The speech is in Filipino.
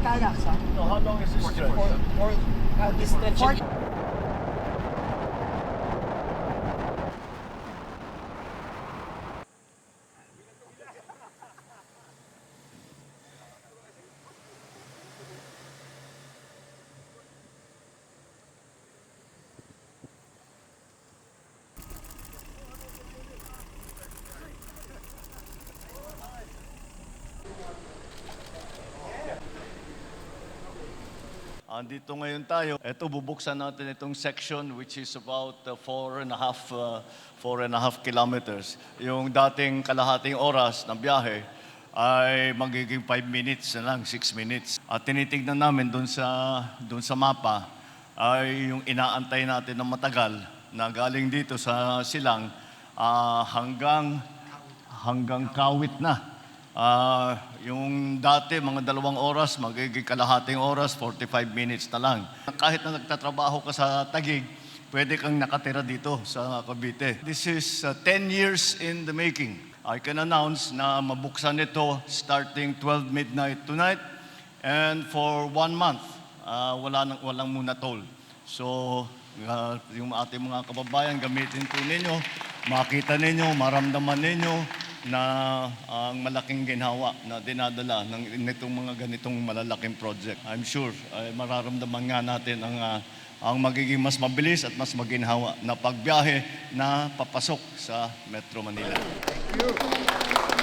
kayaks, ha? No, how long is this stretch? This stretch. Andito ngayon tayo. Ito, bubuksan natin itong section which is about 4.5 kilometers. Yung dating kalahating oras ng biyahe ay magiging 5 minutes na lang, 6 minutes. At tinitignan namin doon sa mapa ay yung inaantay natin ng matagal na galing dito sa Silang hanggang Kawit na. Yung dati, mga 2 oras, magiging kalahating oras, 45 minutes na lang. Kahit na nagtatrabaho ka sa Taguig, pwede kang nakatira dito sa Cavite. This is 10 years in the making. I can announce na mabuksan ito starting 12 midnight tonight and for 1 month, walang muna toll. So, yung ating mga kababayan, gamitin po ninyo, makita ninyo, maramdaman ninyo, na ang malaking ginhawa na dinadala nitong mga ganitong malalaking project. I'm sure mararamdaman nga natin ang magiging mas mabilis at mas maginhawa na pagbiyahe na papasok sa Metro Manila. Thank you.